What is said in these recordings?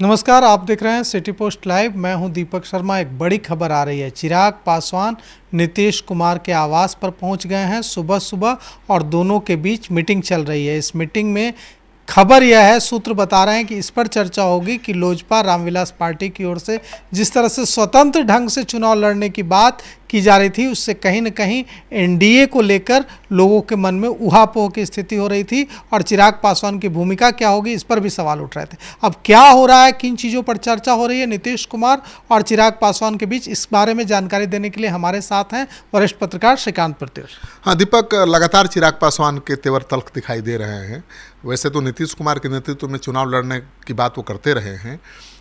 नमस्कार, आप देख रहे हैं सिटी पोस्ट लाइव। मैं हूं दीपक शर्मा। एक बड़ी खबर आ रही है। चिराग पासवान नीतीश कुमार के आवास पर पहुंच गए हैं सुबह सुबह और दोनों के बीच मीटिंग चल रही है। इस मीटिंग में खबर यह है, सूत्र बता रहे हैं कि इस पर चर्चा होगी कि लोजपा रामविलास पार्टी की ओर से जिस तरह से स्वतंत्र ढंग से चुनाव लड़ने की बात की जा रही थी, उससे कहीं न कहीं एनडीए को लेकर लोगों के मन में ऊहापोह की स्थिति हो रही थी और चिराग पासवान की भूमिका क्या होगी, इस पर भी सवाल उठ रहे थे। अब क्या हो रहा है, किन चीज़ों पर चर्चा हो रही है नीतीश कुमार और चिराग पासवान के बीच, इस बारे में जानकारी देने के लिए हमारे साथ हैं वरिष्ठ पत्रकार श्रीकांत प्रत्युष। हाँ दीपक, लगातार चिराग पासवान के तेवर तल्ख दिखाई दे रहे हैं। वैसे तो नीतीश कुमार के नेतृत्व में चुनाव लड़ने की बात वो करते रहे हैं,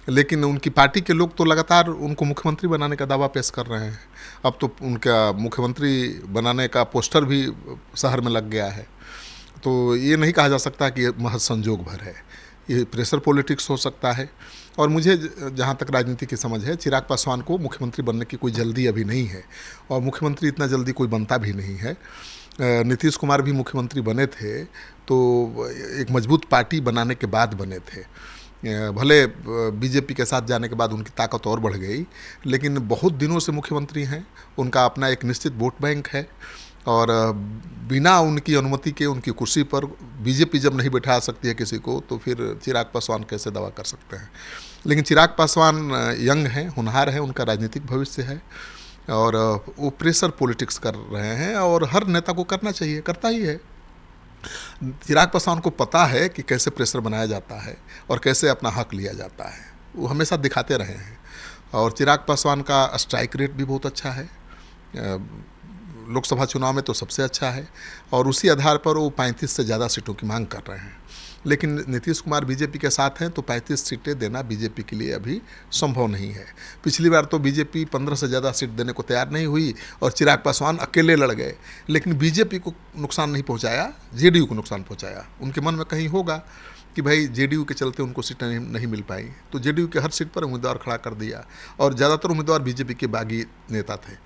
लेकिन उनकी पार्टी के लोग तो लगातार उनको मुख्यमंत्री बनाने का दावा पेश कर रहे हैं। अब तो उनका मुख्यमंत्री बनाने का पोस्टर भी शहर में लग गया है। तो ये नहीं कहा जा सकता कि ये महज संजोग भर है, ये प्रेशर पॉलिटिक्स हो सकता है। और मुझे जहाँ तक राजनीति की समझ है, चिराग पासवान को मुख्यमंत्री बनने की कोई जल्दी अभी नहीं है और मुख्यमंत्री इतना जल्दी कोई बनता भी नहीं है। नीतीश कुमार भी मुख्यमंत्री बने थे तो एक मजबूत पार्टी बनाने के बाद बने थे। भले बीजेपी के साथ जाने के बाद उनकी ताकत और बढ़ गई, लेकिन बहुत दिनों से मुख्यमंत्री हैं। उनका अपना एक निश्चित वोट बैंक है और बिना उनकी अनुमति के उनकी कुर्सी पर बीजेपी जब नहीं बैठा सकती है किसी को, तो फिर चिराग पासवान कैसे दावा कर सकते हैं। लेकिन चिराग पासवान यंग हैं, होनहार हैं, उनका राजनीतिक भविष्य है और वो प्रेशर पॉलिटिक्स कर रहे हैं और हर नेता को करना चाहिए, करता ही है। चिराग पासवान को पता है कि कैसे प्रेशर बनाया जाता है और कैसे अपना हक लिया जाता है, वो हमेशा दिखाते रहे हैं। और चिराग पासवान का स्ट्राइक रेट भी बहुत अच्छा है, लोकसभा चुनाव में तो सबसे अच्छा है और उसी आधार पर वो 35 से ज़्यादा सीटों की मांग कर रहे हैं। लेकिन नीतीश कुमार बीजेपी के साथ हैं तो 35 सीटें देना बीजेपी के लिए अभी संभव नहीं है। पिछली बार तो बीजेपी 15 से ज़्यादा सीट देने को तैयार नहीं हुई और चिराग पासवान अकेले लड़ गए, लेकिन बीजेपी को नुकसान नहीं पहुंचाया, जेडीयू को नुकसान पहुंचाया। उनके मन में कहीं होगा कि भाई जेडीयू के चलते उनको सीटें नहीं मिल पाई, तो जेडीयू के हर सीट पर उम्मीदवार खड़ा कर दिया और ज़्यादातर उम्मीदवार बीजेपी के बागी नेता थे।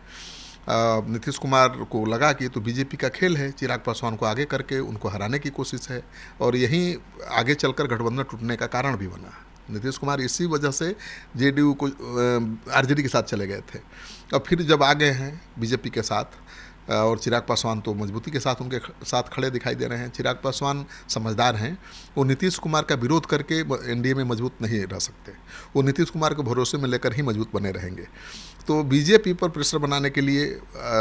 नीतीश कुमार को लगा कि ये तो बीजेपी का खेल है, चिराग पासवान को आगे करके उनको हराने की कोशिश है और यहीं आगे चलकर गठबंधन टूटने का कारण भी बना। नीतीश कुमार इसी वजह से जेडीयू को आरजेडी के साथ चले गए थे और फिर जब आ गए हैं बीजेपी के साथ और चिराग पासवान तो मजबूती के साथ उनके साथ खड़े दिखाई दे रहे हैं। चिराग पासवान समझदार हैं, वो नीतीश कुमार का विरोध करके एनडीए में मजबूत नहीं रह सकते, वो नीतीश कुमार के भरोसे में लेकर ही मजबूत बने रहेंगे। तो बीजेपी पर प्रेशर बनाने के लिए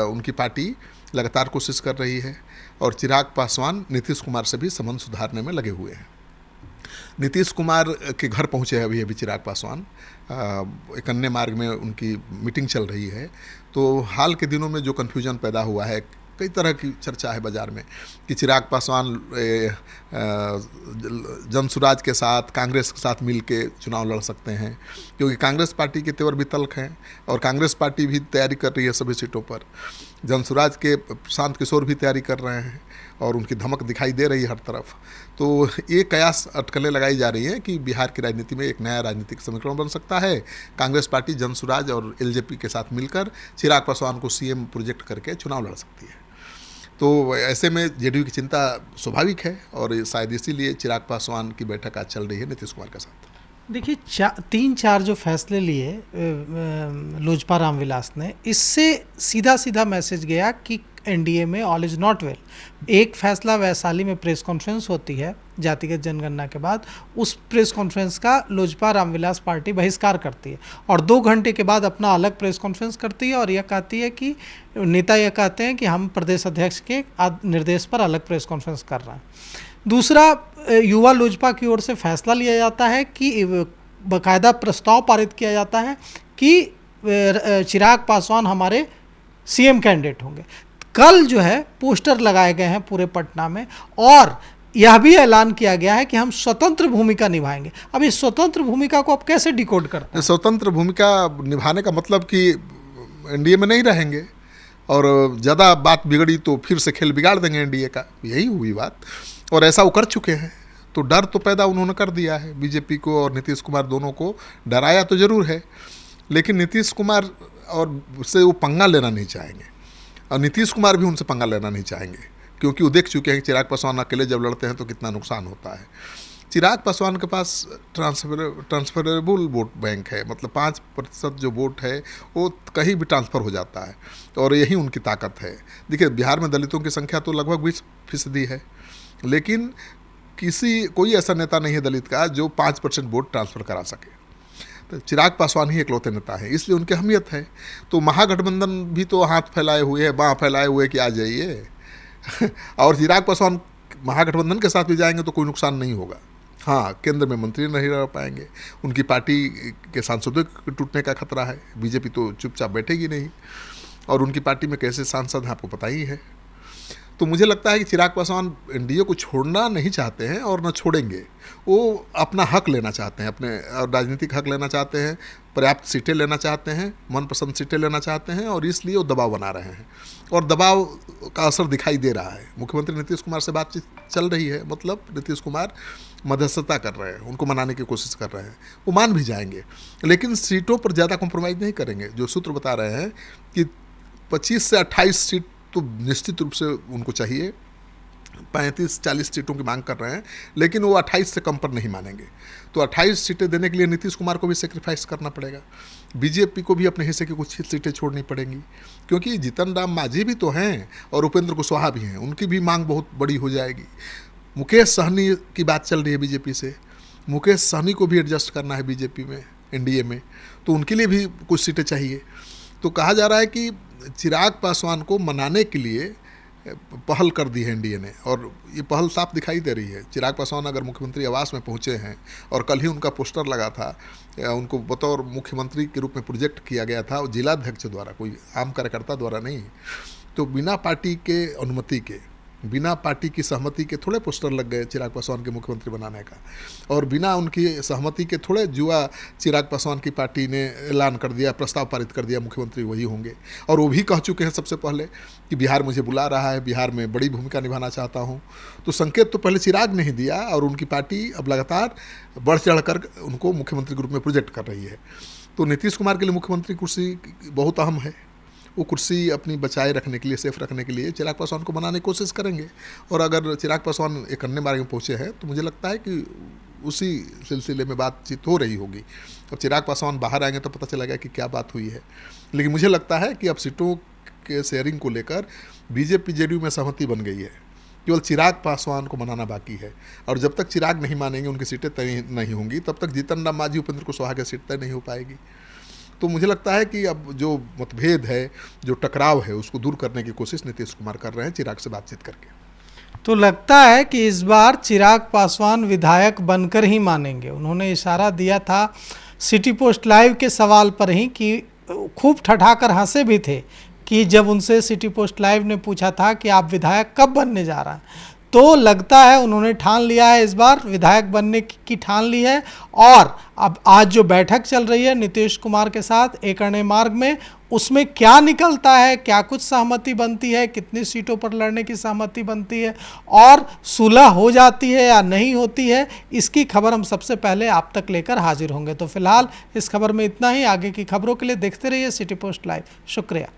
उनकी पार्टी लगातार कोशिश कर रही है और चिराग पासवान नीतीश कुमार से भी संबंध सुधारने में लगे हुए हैं। नीतीश कुमार के घर पहुंचे हैं अभी चिराग पासवान, एक अन्य मार्ग में उनकी मीटिंग चल रही है। तो हाल के दिनों में जो कन्फ्यूजन पैदा हुआ है, कई तरह की चर्चा है बाज़ार में कि चिराग पासवान जनसुराज के साथ, कांग्रेस के साथ मिल के चुनाव लड़ सकते हैं, क्योंकि कांग्रेस पार्टी के तेवर भी तल्ख हैं और कांग्रेस पार्टी भी तैयारी कर रही है सभी सीटों पर। जनसुराज के प्रशांत किशोर भी तैयारी कर रहे हैं और उनकी धमक दिखाई दे रही है हर तरफ। तो ये कयास अटकलें लगाई जा रही हैं कि बिहार की राजनीति में एक नया राजनीतिक समीकरण बन सकता है। कांग्रेस पार्टी जनसुराज और एलजेपी के साथ मिलकर चिराग पासवान को सीएम प्रोजेक्ट करके चुनाव लड़ सकती है। तो ऐसे में जेडीयू की चिंता स्वाभाविक है और शायद इसीलिए चिराग पासवान की बैठक आज चल रही है नीतीश कुमार के साथ। देखिए, 3-4 जो फैसले लिए लोजपा रामविलास ने, इससे सीधा सीधा मैसेज गया कि एनडीए में ऑल इज नॉट वेल। एक फैसला वैशाली में प्रेस कॉन्फ्रेंस होती है जातिगत जनगणना के बाद, उस प्रेस कॉन्फ्रेंस का लोजपा रामविलास पार्टी बहिष्कार करती है और 2 घंटे के बाद अपना अलग प्रेस कॉन्फ्रेंस करती है और यह कहती है कि नेता यह कहते हैं कि हम प्रदेश अध्यक्ष के निर्देश पर अलग प्रेस कॉन्फ्रेंस कर रहे हैं। दूसरा, युवा लोजपा की ओर से फैसला लिया जाता है कि बाकायदा प्रस्ताव पारित किया जाता है कि चिराग पासवान हमारे सीएम कैंडिडेट होंगे। कल जो है पोस्टर लगाए गए हैं पूरे पटना में और यह भी ऐलान किया गया है कि हम स्वतंत्र भूमिका निभाएंगे। अब इस स्वतंत्र भूमिका को आप कैसे डिकोड करते हैं? स्वतंत्र भूमिका निभाने का मतलब कि एनडीए में नहीं रहेंगे और ज़्यादा बात बिगड़ी तो फिर से खेल बिगाड़ देंगे एनडीए का, यही हुई बात। और ऐसा वो कर चुके हैं, तो डर तो पैदा उन्होंने कर दिया है। बीजेपी को और नीतीश कुमार दोनों को डराया तो ज़रूर है, लेकिन नीतीश कुमार और उससे वो पंगा लेना नहीं चाहेंगे और नीतीश कुमार भी उनसे पंगा लेना नहीं चाहेंगे, क्योंकि वो देख चुके हैं कि चिराग पासवान अकेले जब लड़ते हैं तो कितना नुकसान होता है। चिराग पासवान के पास ट्रांसफरेबल वोट बैंक है, मतलब 5% जो वोट है वो कहीं भी ट्रांसफ़र हो जाता है और यही उनकी ताकत है। देखिए, बिहार में दलितों की संख्या तो लगभग 20% है, लेकिन कोई ऐसा नेता नहीं है दलित का जो 5% वोट ट्रांसफ़र करा सके। तो चिराग पासवान ही इकलौते नेता है, इसलिए उनकी अहमियत है। तो महागठबंधन भी तो हाथ फैलाए हुए है, बाँह फैलाए हुए कि आ जाइए और चिराग पासवान महागठबंधन के साथ भी जाएंगे तो कोई नुकसान नहीं होगा। हाँ, केंद्र में मंत्री नहीं रह पाएंगे, उनकी पार्टी के सांसदों के टूटने का खतरा है। बीजेपी तो चुपचाप बैठेगी नहीं और उनकी पार्टी में कैसे सांसद हैं आपको पता ही है। तो मुझे लगता है कि चिराग पासवान एनडीए को छोड़ना नहीं चाहते हैं और न छोड़ेंगे। वो अपना हक लेना चाहते हैं, अपने राजनीतिक हक लेना चाहते हैं, पर्याप्त सीटें लेना चाहते हैं, मनपसंद सीटें लेना चाहते हैं और इसलिए वो दबाव बना रहे हैं और दबाव का असर दिखाई दे रहा है। मुख्यमंत्री नीतीश कुमार से बातचीत चल रही है, मतलब नीतीश कुमार मध्यस्थता कर रहे हैं, उनको मनाने की कोशिश कर रहे हैं। वो मान भी जाएंगे, लेकिन सीटों पर ज़्यादा कॉम्प्रोमाइज़ नहीं करेंगे। जो सूत्र बता रहे हैं कि 25 से 28 सीट तो निश्चित रूप से उनको चाहिए, 35-40 सीटों की मांग कर रहे हैं, लेकिन वो 28 से कम पर नहीं मानेंगे। तो 28 सीटें देने के लिए नीतीश कुमार को भी सेक्रीफाइस करना पड़ेगा, बीजेपी को भी अपने हिस्से की कुछ सीटें छोड़नी पड़ेंगी, क्योंकि जीतन राम मांझी भी तो हैं और उपेंद्र कुशवाहा भी हैं, उनकी भी मांग बहुत बड़ी हो जाएगी। मुकेश सहनी की बात चल रही है बीजेपी से, मुकेश सहनी को भी एडजस्ट करना है बीजेपी में, एनडीए में, तो उनके लिए भी कुछ सीटें चाहिए। तो कहा जा रहा है कि चिराग पासवान को मनाने के लिए पहल कर दी है एनडीए ने और ये पहल साफ दिखाई दे रही है। चिराग पासवान अगर मुख्यमंत्री आवास में पहुंचे हैं और कल ही उनका पोस्टर लगा था, उनको बतौर मुख्यमंत्री के रूप में प्रोजेक्ट किया गया था जिलाध्यक्ष द्वारा, कोई आम कार्यकर्ता द्वारा नहीं। तो बिना पार्टी के अनुमति के, बिना पार्टी की सहमति के थोड़े पोस्टर लग गए चिराग पासवान के मुख्यमंत्री बनाने का, और बिना उनकी सहमति के थोड़े जुआ चिराग पासवान की पार्टी ने ऐलान कर दिया, प्रस्ताव पारित कर दिया मुख्यमंत्री वही होंगे। और वो भी कह चुके हैं सबसे पहले कि बिहार मुझे बुला रहा है, बिहार में बड़ी भूमिका निभाना चाहता हूँ। तो संकेत तो पहले चिराग ने ही दिया और उनकी पार्टी अब लगातार बढ़ चढ़ कर उनको मुख्यमंत्री के रूप में प्रोजेक्ट कर रही है। तो नीतीश कुमार के लिए मुख्यमंत्री कुर्सी बहुत अहम है, वो कुर्सी अपनी बचाए रखने के लिए, सेफ रखने के लिए चिराग पासवान को मनाने की कोशिश करेंगे। और अगर चिराग पासवान एक अन्य मार्ग में पहुँचे हैं तो मुझे लगता है कि उसी सिलसिले में बातचीत हो रही होगी। अब चिराग पासवान बाहर आएंगे तो पता चलेगा कि क्या बात हुई है, लेकिन मुझे लगता है कि अब सीटों के शेयरिंग को लेकर बीजेपी जेडीयू में सहमति बन गई है, केवल चिराग पासवान को मनाना बाकी है। और जब तक चिराग नहीं मानेंगे, उनकी सीटें तय नहीं होंगी, तब तक जीतन राम मांझी, उपेंद्र कुशवाहा की सीट तय नहीं हो पाएगी। तो मुझे लगता है कि अब जो मतभेद है, जो टकराव है, उसको दूर करने की कोशिश नीतीश कुमार कर रहे हैं चिराग से बातचीत करके। तो लगता है कि इस बार चिराग पासवान विधायक बनकर ही मानेंगे। उन्होंने इशारा दिया था सिटी पोस्ट लाइव के सवाल पर ही कि खूब ठठाकर हंसे भी थे कि जब उनसे सिटी पोस्ट लाइव ने पूछा था कि आप विधायक कब बनने जा रहा है, तो लगता है उन्होंने ठान लिया है, इस बार विधायक बनने की ठान ली है। और अब आज जो बैठक चल रही है नीतीश कुमार के साथ एक अन्य मार्ग में, उसमें क्या निकलता है, क्या कुछ सहमति बनती है, कितनी सीटों पर लड़ने की सहमति बनती है और सुलह हो जाती है या नहीं होती है, इसकी खबर हम सबसे पहले आप तक लेकर हाजिर होंगे। तो फिलहाल इस खबर में इतना ही। आगे की खबरों के लिए देखते रहिए सिटी पोस्ट लाइव। शुक्रिया।